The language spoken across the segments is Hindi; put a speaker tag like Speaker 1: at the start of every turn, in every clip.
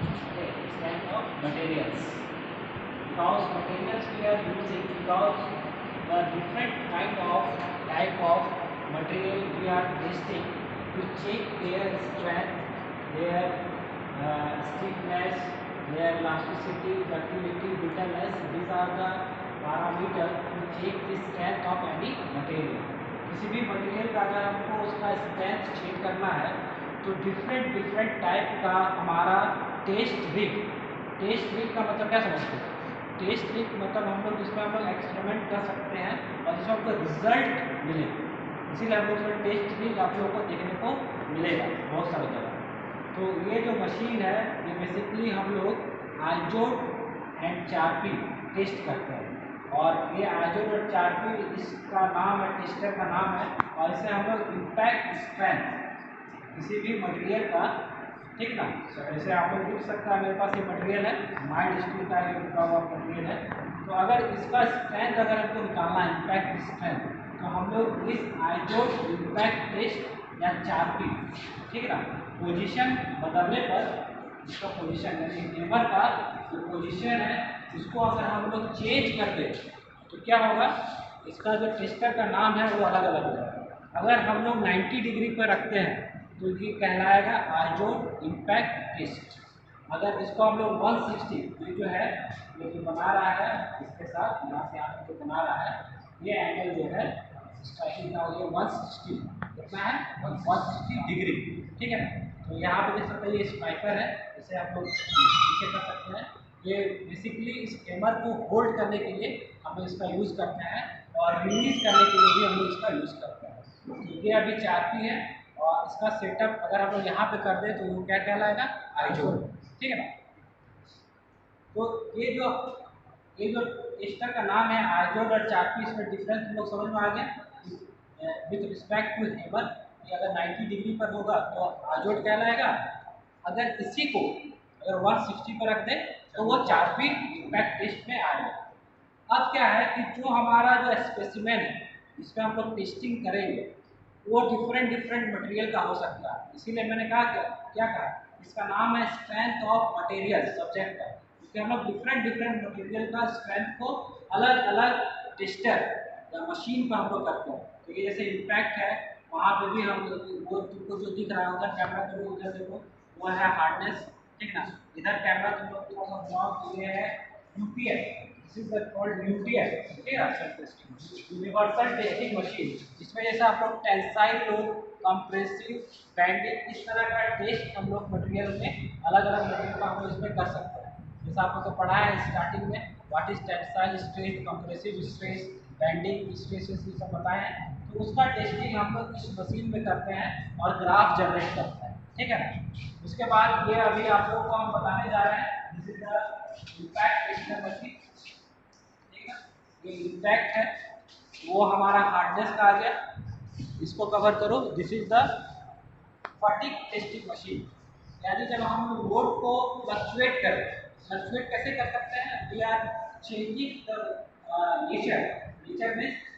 Speaker 1: Okay, strength of materials. Because materials we are using, because the different type of material we are testing to check their strength, their stiffness, their elasticity, ductility, brittleness. These are the parameters to check the strength of any material. किसी भी मटेरियल का अगर हमको उसका स्ट्रेंथ चेक करना है तो डिफरेंट टाइप का हमारा टेस्ट रिग का मतलब क्या समझते हैं? टेस्ट रिग मतलब हम लोग जिसमें हम लोग एक्सपेरिमेंट कर सकते हैं और जिसमें हमको रिजल्ट मिले, इसीलिए हम लोग उसमें टेस्ट रिग आप लोगों को देखने को मिलेगा बहुत सारी जगह। तो ये जो मशीन है ये बेसिकली हम लोग आइजोड एंड चारपी टेस्ट करते हैं, और ये आइजोड और चारपी इसका नाम है, टेस्टर का नाम है, और इसे हम लोग इम्पैक्ट स्ट्रेंथ किसी भी मटेरियल का, ठीक ना, जैसे आप लोग देख सकते हैं मेरे पास ये मटेरियल है, माइल्ड स्टील का ये लिखा हुआ मटेरियल है। तो अगर इसका स्ट्रेंथ अगर हमको निकालना है, इम्पैक्ट स्ट्रेंथ, तो हम लोग इस आइजोड इम्पैक्ट टेस्ट या चारपी, ठीक है ना, पोजीशन बदलने पर इसका पोजीशन यानी हैमर का जो पोजीशन है इसको अगर हम लोग चेंज कर दें तो क्या होगा, इसका जो टेस्टर का नाम है वो अलग अलग होगा। अगर हम लोग 90 डिग्री पर रखते हैं तो ये कहलाएगा आइजोड इम्पैक्ट टेस्ट। अगर इसको हम लोग 160, ये जो है ये जो बना रहा है इसके साथ यहाँ से यहाँ जो बना रहा है ये एंगल जो है स्ट्राइकिंग का ये 160 कितना है, 160 डिग्री, ठीक है ना। तो यहाँ पे देख सकते हैं ये स्पाइकर है, इसे आप लोग पीछे कर सकते हैं। ये बेसिकली इस हैमर को होल्ड करने के लिए हम लोग इसका यूज़ करते हैं और रिलीज करने के लिए भी हम लोग इसका यूज़ करते हैं। तो ये अभी चारपी है और इसका सेटअप अगर हम लोग यहाँ पे कर दें तो वो क्या कहलाएगा, आइजोड, ठीक है ना। तो ये जो टेस्टर का नाम है आइजोड और चारपी, इसमें डिफरेंस हम लोग समझ में आ गया। विथ रिस्पेक्ट टू हैमर कि अगर 90 डिग्री पर होगा तो आइजोड कहलाएगा, अगर इसी को अगर 160 पर रख दें तो वो चारपी इम्पैक्ट टेस्ट में आएगा। अब क्या है कि जो हमारा जो स्पेसिमेन है जिसमें हम लोग टेस्टिंग करेंगे वो डिफरेंट मटेरियल का हो सकता है, इसीलिए मैंने कहा क्या कहा, इसका नाम है स्ट्रेंथ ऑफ मटेरियल सब्जेक्ट का, क्योंकि हम लोग डिफरेंट मटेरियल का स्ट्रेंथ को अलग अलग टेस्टर या मशीन पर हम लोग करते हैं। तो ये जैसे इम्पैक्ट है वहाँ पे भी हम वो तुमको जो दिख रहा है उधर कैमरा तुम उधर देखो वो है हार्डनेस, ठीक ना। इधर कैमरा तुम लोग थोड़ा सा ब्लॉक ये है UPS, this is called UTS, ठीक है, यूनिवर्सल टेस्टिंग मशीन, जिसमें जैसे आप लोग टेंसाइल लोड, कंप्रेसिव, बैंडिंग, इस तरह का टेस्ट हम लोग मटेरियल में अलग अलग मटेरियल का हम लोग इसमें कर सकते हैं। जैसे आप लोग को पढ़ा है स्टार्टिंग में what is tensile stress, compressive stress, bending stress, ये सब बताए हैं। तो उसका टेस्टिंग हम लोग इस मशीन में करते हैं और ग्राफ जनरेट करते हैं, ठीक है ना। उसके बाद ये अभी आप लोग को हम बताने जा रहे हैं, this is the impact tester machine, ठीक है। ये इम्पैक्ट है वो हमारा हार्डनेस का आ गया, इसको कवर करो। This is the fatigue testing machine, यानी जब हम लोड को फ्लक्चुएट करें, फ्लक्चुएट कैसे कर सकते हैं, we are changing the nature means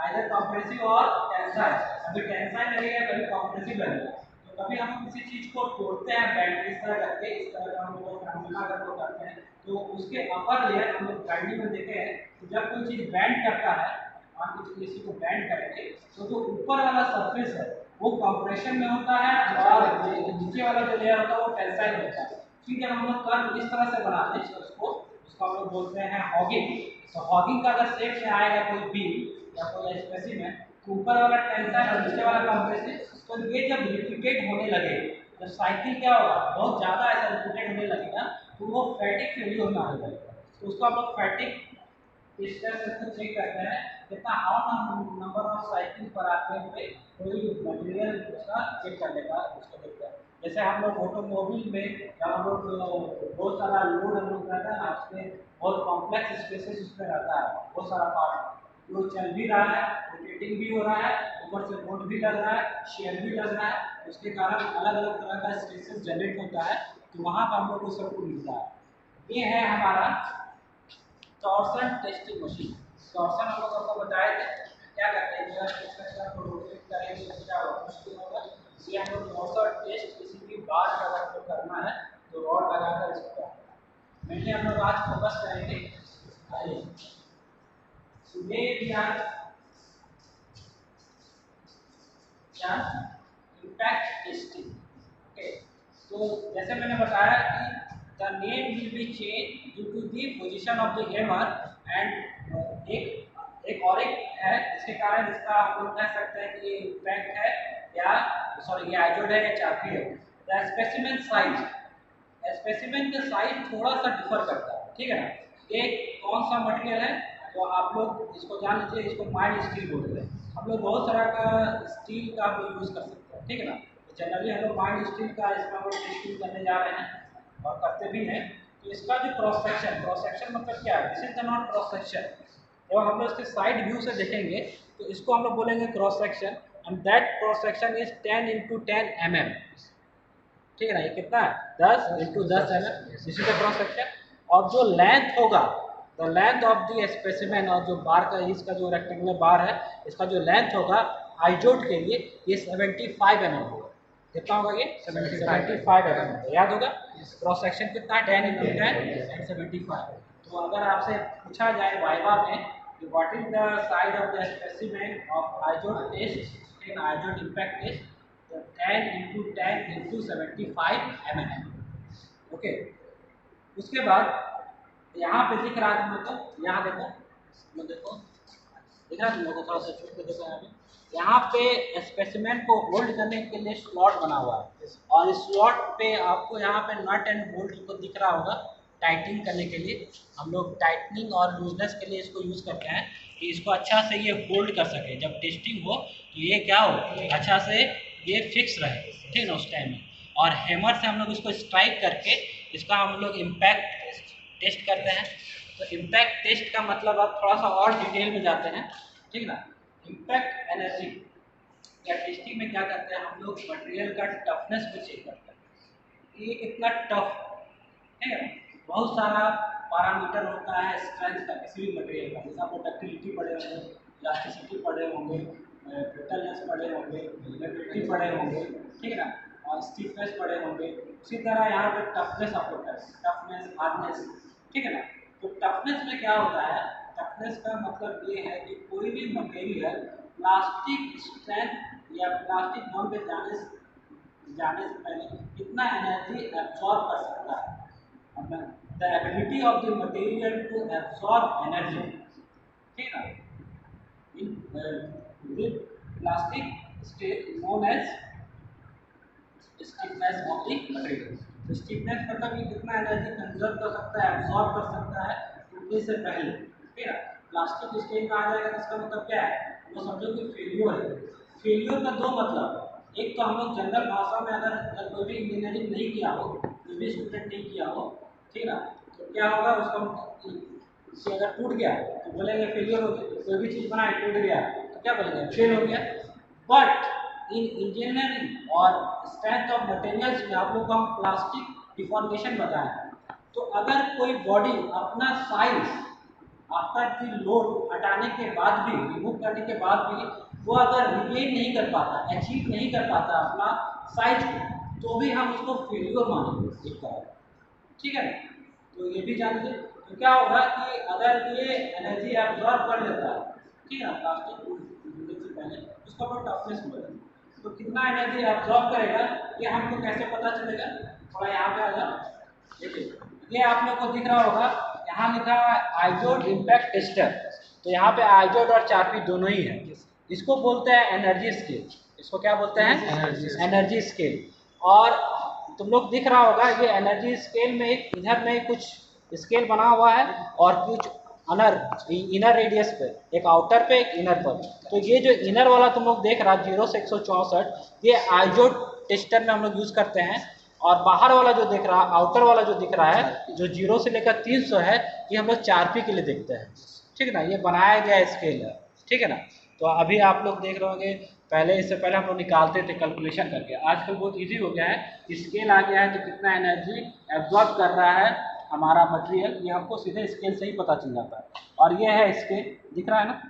Speaker 1: either compressive और टेंसाइल, अभी टेंसाइल लगेगा कभी कंप्रेसिव लगेगा। तो कभी हम किसी चीज को तोड़ते हैं बैंड इस तरह करके, इस तरह का हम लोग फॉर्मूला अगर वो करते हैं तो उसके अपर लेयर हम लोग ग्राइंडिंग में देखे हैं तो जब कोई चीज बैंड करता है, मान लीजिए किसी को बैंड करेंगे तो जो ऊपर वाला सरफेस है वो कंप्रेशन में होता है और नीचे वाला जो लेयर होता है वो टेंसाइल होता है। ठीक है, हम लोग कर्व इस तरह से बनाते हैं उसको हम लोग बोलते हैं हॉगिंग। तो हॉगिंग का अगर शेप में आएगा कोई बीम या कोई स्पेसिमेन तो ऊपर वाला टेंसाइल और नीचे वाला कंप्रेसिव, तो ये जब रिपीटेड होने लगे, जब साइकिल क्या होगा बहुत ज़्यादा ऐसा रिपीटेड होने लगेगा तो वो फैटिक फेलियर में आ जाएगा। तो उसको आप लोग फैटिक इस तरह से उसको चेक करते हैं कितना हाउ नंबर ऑफ साइकिल पर आते हुए कोई मटेरियल उसका चेक करने का उसको देखते हैं। जैसे हम लोग ऑटोमोबाइल में जब हम लोग बहुत सारा लोड हम लोग करता है ना, उसमें बहुत कॉम्प्लेक्स स्पेसेस उसमें रहता है, बहुत सारा पार्ट जो चल भी रहा है, रोटेटिंग भी हो रहा है, ऊपर से लोड भी लग रहा है, शेयर भी लग रहा है, उसके कारण अलग अलग तरह का स्ट्रेसेस जनरेट होता है। तो वहाँ पर हम लोग को सबको मिलता है। ये है हमारा टॉर्सन टेस्टिंग मशीन। टॉर्सन हम लोग आपको बताए थे क्या करते हैं, अगर स्ट्रक्चर को रोटेट करेंगे तो क्या होगा, ये हम लोग टॉर्सन टेस्ट किसी भी बार का अगर करना है तो रॉड आज फोकस करेंगे today we are impact testing. Okay, तो जैसे मैंने बताया कि the name will be change due to the position of the hammer and एक और एक है जिसके कारण इसका हम लोग कह सकते हैं कि ये इम्पैक्ट है या सॉरी ये आइजोड है या चापी है। द स्पेसिमेन साइज, स्पेसिमेन का साइज थोड़ा सा डिफर करता है, ठीक है ना। ये कौन सा मटेरियल है तो आप लोग इसको जान लीजिए, इसको माइल्ड स्टील बोलते हैं। हम लोग बहुत तरह का स्टील का हम लोग यूज़ कर सकते हैं, ठीक है ना। जनरली हम लोग माइल्ड स्टील का इसमें हम लोग टेस्टिंग करने जा रहे हैं और करते भी हैं। तो इसका जो क्रॉस सेक्शन मतलब क्या है, this is the not cross section. जब हम लोग इसके साइड व्यू से देखेंगे तो इसको हम लोग बोलेंगे cross section and that cross section is 10 × 10 mm, ठीक है ना। ये कितना है 10 × 10 mm, this is the cross section. और जो लेंथ होगा, the length of the specimen, और जो बार का इसका जो रेक्टेंगुलर बार है इसका जो लेंथ होगा आइजोड के लिए ये 75 mm होगा। कितना होगा ये 75 mm, याद होगा। क्रॉस सेक्शन कितना है 10 × 10 and 75। तो अगर आपसे पूछा जाए वाइवा में कि what is the size of the specimen of Izod test in Izod impact test, तो 10 × 10 × 75 mm। ओके, उसके बाद यहाँ पे दिख रहा है तुम लोग को, यहाँ देखो दिख रहा है तुम लोग को, थोड़ा सा छूट के देखो। यहाँ पे स्पेसिमेन को होल्ड करने के लिए स्लॉट बना हुआ है और इस स्लॉट पे आपको यहाँ पे नट एंड बोल्ट को दिख रहा होगा टाइटनिंग करने के लिए। हम लोग टाइटनिंग और लूजनेस के लिए इसको यूज़ करते हैं कि इसको अच्छा से ये होल्ड कर सके। जब टेस्टिंग हो तो ये क्या हो, अच्छा से ये फिक्स रहे, ठीक है ना, उस टाइम में। और हैमर से हम लोग इसको स्ट्राइक करके इसका हम लोग इम्पैक्ट टेस्ट करते हैं। तो इम्पैक्ट टेस्ट का मतलब आप थोड़ा सा और डिटेल में जाते हैं, ठीक ना। इम्पैक्ट एनर्जी या टेस्टिंग में क्या करते हैं हम लोग मटेरियल का टफनेस को चेक करते हैं, ये कितना टफ है। बहुत सारा पैरामीटर होता है स्ट्रेंथ का किसी भी मटेरियल का, जैसे आपको डक्टिलिटी पढ़े होंगे, इलास्टिसिटी पढ़े होंगे, ब्रिटलनेस पढ़े होंगे, मोबिलिटी पढ़े होंगे, ठीक है ना, और स्टिफनेस पढ़े होंगे। उसी तरह यहाँ पे टफनेस आपको टफनेस हार्डनेस, ठीक है ना। तो टफनेस में क्या होता है, टफनेस का मतलब ये है कि कोई भी मटेरियल प्लास्टिक स्ट्रेंथ या प्लास्टिक बॉन्ड पे जाने से पहले कितना एनर्जी एब्जॉर्ब कर सकता है, the ability of the material to absorb energy, ठीक है ना। With plastic state known as stiffness of the material. तो स्टिफनेस मतलब कि कितना एनर्जी कंजर्व कर सकता है, एब्जॉर्ब कर सकता है टूटने से पहले, ठीक है। प्लास्टिक स्टेट में आ जाएगा तो इसका मतलब क्या है, वो समझो कि फेल्योर है। फेल्योर का दो मतलब, एक तो हम लोग जनरल भाषा में अगर कोई भी इंजीनियरिंग नहीं किया हो, कोई भी स्टूडेंट नहीं किया हो, ठीक है ना, तो क्या होगा उसको अगर टूट गया तो बोलेंगे फेल्योर हो गया। कोई भी चीज़ बनाए टूट गया तो क्या बोलेंगे, फेल हो गया। बट इन इंजीनियरिंग और स्ट्रेंथ ऑफ मटेरियल्स में आप लोग को हम प्लास्टिक डिफॉर्मेशन बताएं। तो अगर कोई बॉडी अपना साइज आफ्टर द लोड हटाने के बाद भी, रिमूव करने के बाद भी वो अगर रिगेन नहीं कर पाता, अचीव नहीं कर पाता अपना साइज को, तो भी हम उसको फेल्योर मानेंगे एक तरह, ठीक है। तो ये भी जान लीजिए। तो क्या होगा कि अगर ये एनर्जी एब्जॉर्ब कर लेता है, ठीक है ना, प्लास्टिक टूटने से पहले, उसका बहुत टफनेस मिलेगा। तो कितना एनर्जी एब्जॉर्ब करेगा ये हमको कैसे पता चलेगा, थोड़ा यहाँ पे आ जाओ। देखिए ये आप लोग को दिख रहा होगा, यहाँ लिखा है आइजोड इम्पैक्ट टेस्टर। तो यहाँ पे आइजोड और चारपी दोनों ही है। इसको बोलते हैं एनर्जी स्केल। इसको क्या बोलते हैं, एनर्जी स्केल। और तुम लोग दिख रहा होगा ये एनर्जी स्केल में एक इधर में कुछ स्केल बना हुआ है और कुछ इनर रेडियस पे, एक आउटर पे एक इनर पर। तो ये जो इनर वाला तुम लोग देख रहा है 0 से 164, ये आइजोड टेस्टर में हम लोग यूज करते हैं। और बाहर वाला जो दिख रहा है, आउटर वाला जो दिख रहा है जो 0 से लेकर 300 है, ये हम लोग चारपी के लिए देखते हैं, ठीक है ना। ये बनाया गया स्केल है, ठीक है ना। तो अभी आप लोग देख रहे होंगे, पहले इससे पहले हम लोग निकालते थे कैलकुलेशन करके, आजकल बहुत इजी हो गया है, स्केल आ गया है तो कितना एनर्जी एब्जॉर्ब कर रहा है हमारा मटेरियल, ये हमको सीधे स्केल से ही पता चल जाता है। और ये है स्केल, दिख रहा है ना।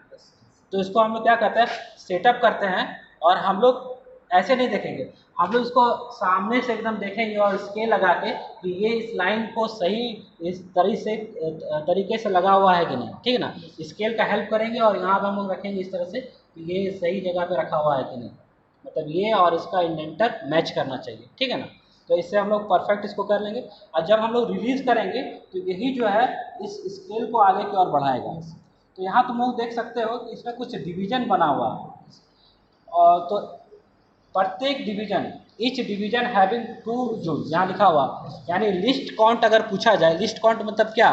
Speaker 1: तो इसको हम लोग क्या करते हैं, सेटअप करते हैं और हम लोग ऐसे नहीं देखेंगे, हम लोग इसको सामने से एकदम देखेंगे और स्केल लगा के कि ये इस लाइन को सही इस तरीके से लगा हुआ है कि नहीं, ठीक है ना। स्केल का हेल्प करेंगे और यहाँ पे हम लोग रखेंगे इस तरह से कि ये सही जगह पे रखा हुआ है कि नहीं, मतलब ये और इसका इंडेंटर मैच करना चाहिए, ठीक है ना। तो इससे हम लोग परफेक्ट इसको कर लेंगे और जब हम लोग रिलीज करेंगे तो यही जो है इस स्केल को आगे की ओर बढ़ाएगा। तो यहाँ तुम लोग देख सकते हो कि इसमें कुछ डिवीजन बना हुआ है और तो प्रत्येक division each division having 2 joule यहाँ लिखा हुआ, यानी लिस्ट काउंट अगर पूछा जाए, लिस्ट काउंट मतलब क्या,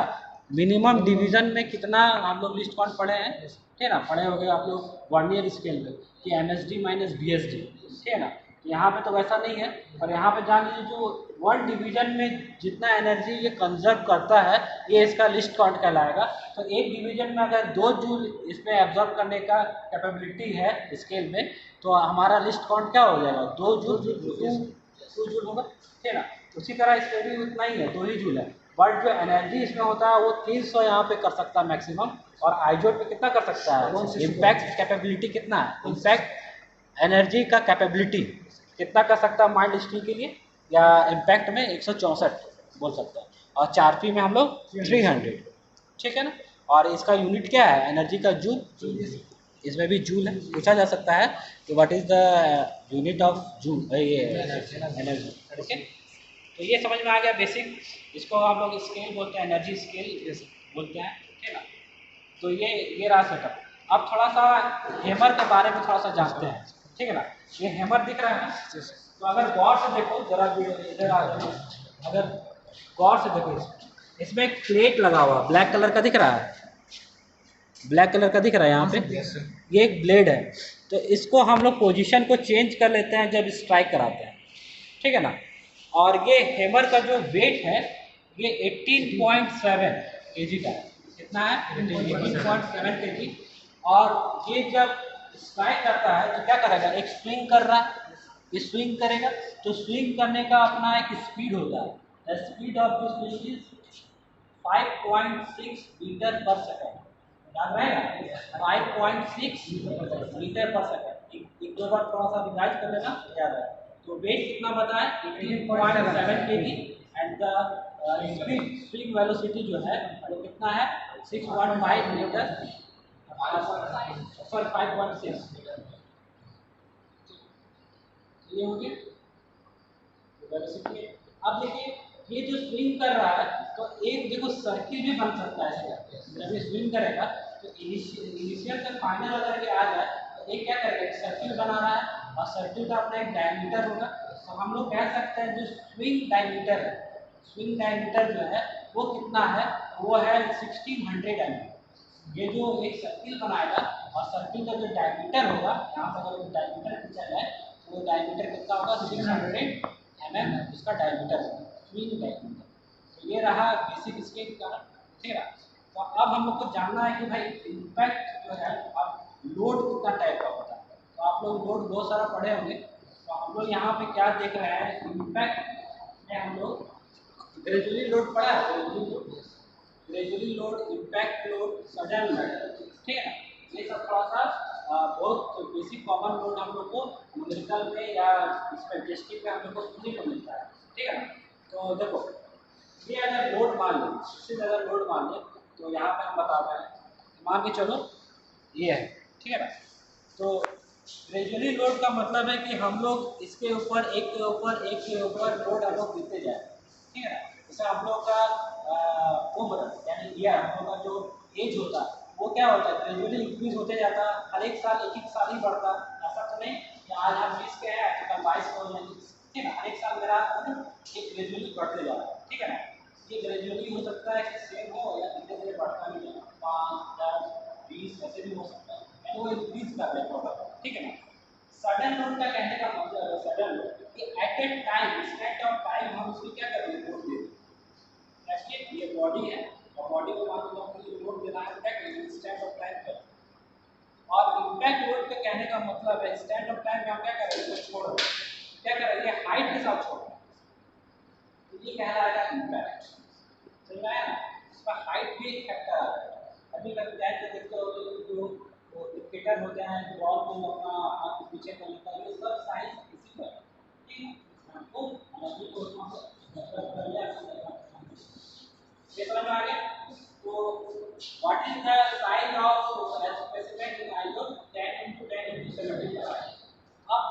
Speaker 1: मिनिमम डिवीजन में कितना हम लोग लिस्ट काउंट पढ़े हैं, ठीक है ना, पढ़े हो गए आप लोग वर्नियर स्केल में कि MSD माइनस BSD, ठीक है ना। तो यहाँ पे तो वैसा नहीं है, और यहाँ पे जान लीजिए जो 1 डिवीजन में जितना एनर्जी ये कंजर्व करता है ये इसका लिस्ट काउंट कहलाएगा। तो एक डिवीजन में अगर 2 जूल इसमें एब्जॉर्ब करने का कैपेबिलिटी है स्केल में, तो हमारा लिस्ट काउंट क्या हो जाएगा, 2 जूल 2 जूल होगा, ठीक है ना। उसी तरह इसमें भी उतना ही है, 2 ही जूल है, बट जो एनर्जी इसमें होता है वो 300 यहाँ पे कर सकता है मैक्सिमम, और आइजोट पे कितना कर सकता है, इम्पैक्ट कैपेबिलिटी कितना है, इम्पैक्ट एनर्जी का कैपेबिलिटी कितना कर सकता है माइल्ड स्टील के लिए, या इम्पैक्ट में 164 बोल सकते हैं, और 4P में हम लोग 300, ठीक है ना। और इसका यूनिट क्या है एनर्जी का, जूल, इसमें भी जूल है, पूछा जा सकता है कि what is the unit of joule ये एनर्जी, ओके। तो ये समझ में आ गया बेसिक, इसको हम लोग स्केल बोलते हैं, एनर्जी स्केल बोलते हैं, ठीक है ना। तो ये रहा सेटअप। अब थोड़ा सा हैमर के बारे में थोड़ा सा जानते हैं, ठीक है ना। ये हैमर दिख रहा है ना, तो अगर गौर से देखो जरा, इधर आ जाओ, अगर गौर से देखो इसमें एक प्लेट लगा हुआ ब्लैक कलर का दिख रहा है, ब्लैक कलर का दिख रहा है यहाँ पे, ये एक ब्लेड है। तो इसको हम लोग पोजीशन को चेंज कर लेते हैं जब स्ट्राइक कराते हैं, ठीक है ना। और ये हैमर का जो वेट है ये 18.7 kg का है, कितना है 18.7 kg। और ये जब स्ट्राइक करता है तो क्या करेगा, एक स्विंग कर रहा है, ये स्विंग करेगा, तो स्विंग करने का अपना एक स्पीड होता है, the speed of the swing is 5.6 metre per second, याद रहेगा 5.6 मीटर पर सेकेंड, एक दो बार थोड़ा सा रिवाइज कर लेना याद है। तो वेट कितना बताया 18.7 kg and the speed swing velocity जो है वो कितना है 6.5 मीटर, सॉरी 5.6 मीटर, ये हो गया वेलोसिटी। अब देखिए ये जो स्विंग कर रहा है तो एक देखो सर्किल भी बन सकता है इसका, जब ये स्विंग करेगा तो इनिशियल से फाइनल अगर ये आ जाए तो एक क्या करेगा, एक सर्किल बना रहा है और सर्किल का अपना एक डायमीटर होगा। तो हम लोग कह सकते हैं जो स्विंग डायमीटर है, स्विंग डायमीटर जो है वो कितना है, वो है 1600 mm। ये जो एक सर्किल बनाएगा और सर्किल का जो डायमीटर होगा, यहाँ पर अगर डायमीटर पूछा जाए तो वो डायमीटर कितना होगा 600 mm, इसका डायमीटर है स्विंग डायमीटर। तो ये रहा बेसिक स्केल का, ठीक है। तो अब हम लोग को जानना है कि भाई इम्पैक्ट जो है अब लोड कितना टाइप का होता है, तो आप लोग लोड बहुत सारा पढ़े होंगे। तो हम लोग यहाँ पे क्या देख रहे हैं, इम्पैक्ट में हम लोग ग्रेजुअली लोड पढ़ा है, gradually load, impact load, sudden load, ठीक है ना। ये सब थोड़ा सा बहुत बेसिक कॉमन लोड हम लोग को न्यूमेरिकल में या इसमें टेस्टिंग में हम लोग को सुनने को मिलता है, ठीक है ना। तो देखो ये अगर लोड मान लें, इससे अगर लोड मान लें तो यहाँ पे हम बता रहे हैं, मान के चलो ये है, ठीक है ना। तो ग्रेजुअली लोड का मतलब है कि हम लोग इसके ऊपर एक के ऊपर एक के ऊपर लोड हम लोग देते जाए, ठीक है ना। जैसे हम लोग का उम्र यानी ईयर, हम लोग का जो एज होता है वो क्या होता है, ग्रेजुअली इंक्रीज होते जाता है, हर एक साल एक साल ही बढ़ता है, ऐसा तो नहीं कि आज हम 20 के हैं तो कल 22 को हो जाएंगे, ठीक है। हर एक साल मेरा एक ग्रेजुअली बढ़ते जा रहा है, ठीक है ना। ये ग्रेजुअली हो सकता है कि सेम हो या धीरे धीरे बढ़ता भी जाए, 5, 10, 20 ऐसे भी हो सकता है, यानी वो इंक्रीज कर रहे हैं, ठीक है ना। सडन लोड का कहने का मतलब है सडन लोड कि at a time, instant of time हम उसको क्या कर रहे हैं, लोड दे रहे हैं। जैसे ये बॉडी है और बॉडी को मान लो हमको लोड देना है, क्या करेंगे इंस्टेंट ऑफ टाइम पर। और इम्पैक्ट लोड का कहने का मतलब है इंस्टेंट ऑफ टाइम में हम क्या कर रहे हैं, इसको छोड़ रहे हैं, क्या कर रहे हैं, हाइट के साथ छोड़ रहे हैं, तो ये कहलाएगा इम्पैक्ट, समझ में आया ना। इसका हाइट भी एक फैक्टर आता है। अभी कभी टाइम पे देखते हो जो क्रिकेटर होते हैं, बॉल को अपना हाथ पीछे कर लेता है, ये सब साइंस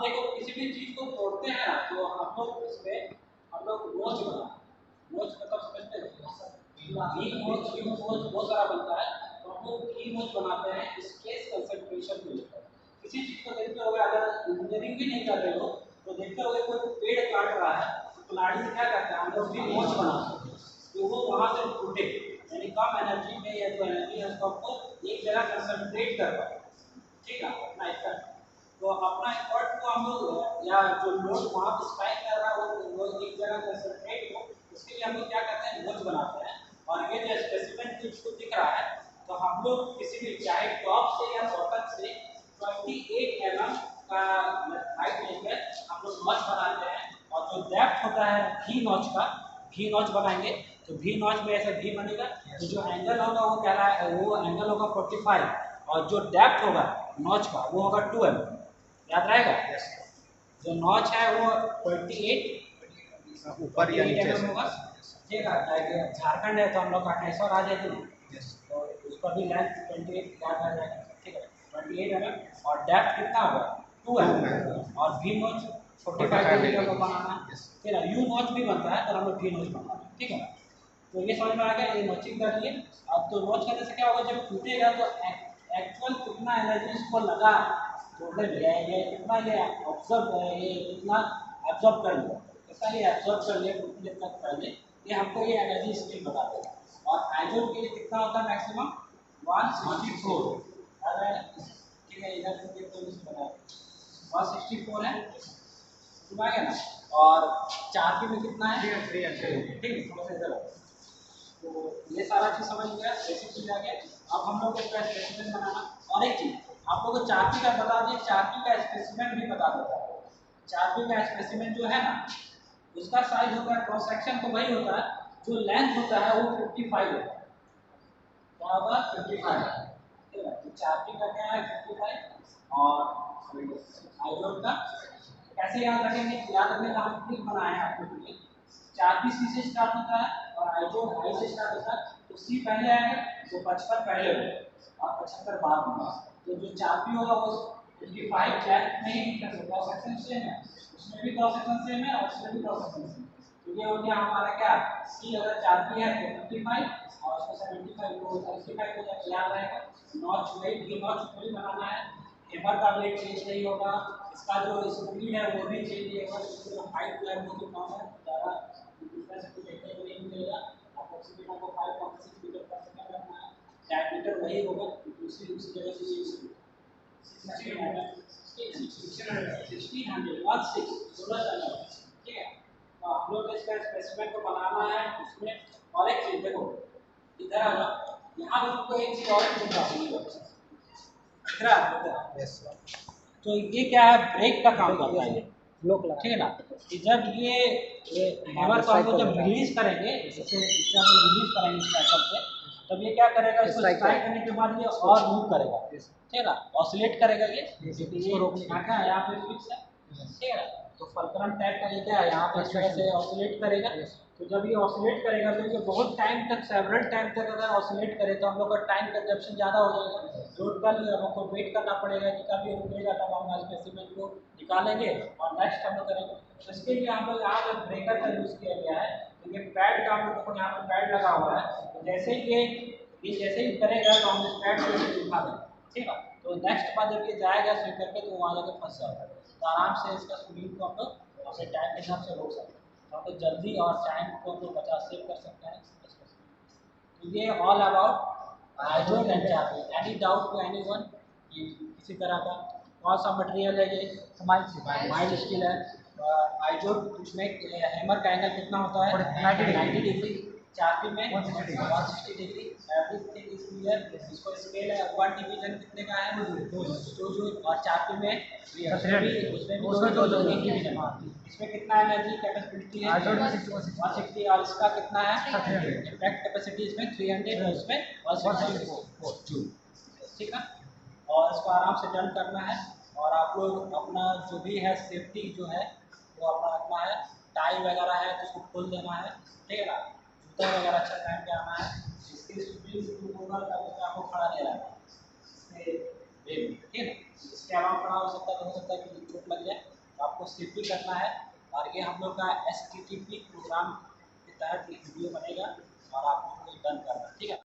Speaker 1: देखो किसी भी चीज को तोड़ते हैं ना तो हम लोग इसमें हम लोग नोच बना, नोच मतलब समझते हैं घी नोच, यू नोच बहुत सारा बनता है, तो हम लोग घी नोच बनाते हैं स्ट्रेस कंसंट्रेशन को लेकर। किसी चीज को देखते होगे, अगर इंजीनियरिंग भी नहीं कर रहे हो तो देखते होगे कोई पेड़ काट रहा है तो कुल्हाड़ी से क्या करते हैं हम लोग भी नोच बनाते हैं, तो वो वहां से टूटे, यानी कम एनर्जी में या जो एनर्जी है उसको आपको एक जगह कंसंट्रेट कर पाए। ठीक है, अपना इफर्ट, तो अपना इफर्ट को हम लोग या जो लोड वहाँ पे स्ट्राइक कर रहा है वो एक जगह कंसंट्रेट हो, उसके लिए हम लोग क्या करते हैं नोच बनाते हैं। और ये जो स्पेसिमेन जिसको दिख रहा है तो हम लोग किसी भी चाहे टॉप से या बॉटम से 28 mm का हाइट लेकर हम लोग नॉच बनाते हैं। और जो डेप्थ होता है भी नॉच का, भी नॉच बनाएंगे तो भी नॉच में ऐसा भी बनेगा, तो जो एंगल होगा वो क्या है, वो एंगल होगा 45 और जो डेप्थ होगा नॉच का वो होगा 2 mm, याद रहेगा। जो नॉच है वो 28
Speaker 2: ऊपर या नीचे
Speaker 1: mm होगा। ठीक है, झारखंड है तो हम लोग का 28 आ जाएगी, तो उसका भी लेंथ 28 याद आ जाएगा। ठीक है, 28 mm और डेप्थ कितना होगा 2 mm और भी नॉच 45 डिग्री का बनाना है। फिर यू नॉच भी बनता है और हम लोग भी नॉच बनाना है। ठीक है, तो ये समझ में आ गया, ये नॉचिंग कर लिए। अब तो नॉच करने से क्या होगा, जब टूटेगा तो एक्चुअल कितना एनर्जी इसको लगा टोटल ये कितना ये ऑब्जर्व ये कितना एब्जॉर्ब कर लिया, कितना ये एब्जॉर्ब कर लिया टूटने तक पहले, ये हमको ये एनर्जी स्केल बता देगा। और आइजोन के लिए कितना होता है मैक्सिमम 164, अगर ठीक है इधर से देखो इसको बता 164 है, समझ आ गया ना। और 4 में कितना है 300, ठीक है, थोड़ा सा इधर आओ। तो ये सारा चीज समझ गया, बेसिक चीज आ गया। अब हम लोग को इसका स्पेसिमेन बनाना, और एक चीज आप लोग को चार्पी का बता दिए, चार्पी का स्पेसिमेन भी बता देता है। चार्पी का स्पेसिमेन जो है ना उसका साइज होता है, क्रॉस सेक्शन तो वही होता है, जो लेंथ होता है वो 55 होता है, क्या होगा 55, ठीक है। तो चार्पी का क्या है 55 और आइजोन का कैसे याद रखेंगे, याद रखने का हम ट्रिक बनाए हैं आपके लिए। चार्पी सी से स्टार्ट होता है और आइजोन आई से स्टार्ट होता है, तो सी पहले आएगा तो 55 पहले होगा और 75 बाद में होगा। तो जो चार्पी होगा वो 55 लेंथ में ही क्रॉस सेक्शन सेम है, उसमें भी क्रॉस सेक्शन सेम है और उसमें भी क्रॉस सेक्शन सेम है। तो ये हो गया हमारा क्या, सी अगर चार्पी है तो 55 और उसको 75 को 65 को जब याद रहेगा। नॉच वही भी नॉच वही बनाना है, हेमर का वेट चेंज नहीं होगा, इसका जो स्पीड है वो भी चेंज नहीं होगा, इसकी जो हाइट है वो भी कम है, ज़्यादा डिफरेंस कुछ देखने को नहीं मिलेगा। अप्रोक्सीमेट आपको 5.6 मीटर पर सेकंड रखना है, डायमीटर वही होगा, दूसरी उसी जगह से ये 1600 सोलह चैनल, ठीक है। तो हम लोग इसका स्पेसिमेन को बनाना है उसमें। और एक चीज देखो इधर आ जाओ, यहाँ पर तुमको एक चीज और दिख रहा है, तो ये क्या है ब्रेक का काम करता है ये, ठीक है ना। कि जब ये हैमर को हम लोग जब रिलीज करेंगे, जैसे इससे हम लोग रिलीज करेंगे स्ट्राइकर से, तब ये क्या करेगा, इसको स्ट्राइक करने के बाद ये और मूव करेगा, ठीक है ना, ऑसिलेट करेगा ये क्या है यहाँ पे फिक्स है, ठीक है ना। तो फलक्रम टाइप का ये क्या है यहाँ पे इस तरह से ऑसिलेट करेगा। तो जब ये ऑसिलेट करेगा तो ये बहुत टाइम तक, सेवरल टाइम तक अगर ऑसिलेट करे तो हम लोग का टाइम कंजप्शन ज़्यादा हो जाएगा, टोटल हमको वेट करना पड़ेगा कि कभी रुकेगा तब हम स्पेसिमेन को निकालेंगे और नेक्स्ट हम लोग करेंगे। तो इसके लिए हम लोग यहाँ पर ब्रेकर का यूज़ किया गया है। तो ये पैड का हम लोग को यहाँ पर पैड लगा हुआ है, तो जैसे ही ये जैसे ही करेगा तो हम इस पैड को उठा देंगे, ठीक है। तो नेक्स्ट बार जब ये जाएगा स्विंग करके तो वहाँ जाकर फंस जाएगा, तो आराम से इसका स्विंग को हम लोग अपने टाइम के हिसाब से रोक सकते हैं, तो हम लोग जल्दी और टाइम को हम लोग बचा सेव कर सकते हैं। तो ये all about Izod and Charpy. Any doubt to anyone कि किसी तरह का कौन सा मटेरियल है ये माइल्ड स्टील है। आइजोन उसमें हैमर का एंगल कितना होता है 90 डिग्री, चार्पी में 160 डिग्री, एवरीथिंग इज क्लियर। इसको स्केल है 1 डिवीजन कितने का है 2 और चार्पी में उसमें भी 2 डिवीजन। इसमें कितना एनर्जी कैपेसिटी है 160 और इसका कितना है इम्पैक्ट कैपेसिटी इसमें 300 और इसमें 164 जूल, ठीक है। और इसको आराम से डन करना है। और आप लोग अपना जो भी है सेफ्टी जो है वो अपना रखना है, टाई वगैरह है तो उसको खोल देना है, ठीक है ना। जूता वगैरह अच्छा पहन के आना है, इसकी स्पीड होगा तब आपको खड़ा नहीं रहना है, ठीक है। इसके अलावा खड़ा हो सकता है कि चोट लग जाए, तो आपको सिंपली करना है और ये हम लोग का STTP प्रोग्राम के तहत ये वीडियो बनेगा और आप लोग को डन करना है, ठीक है।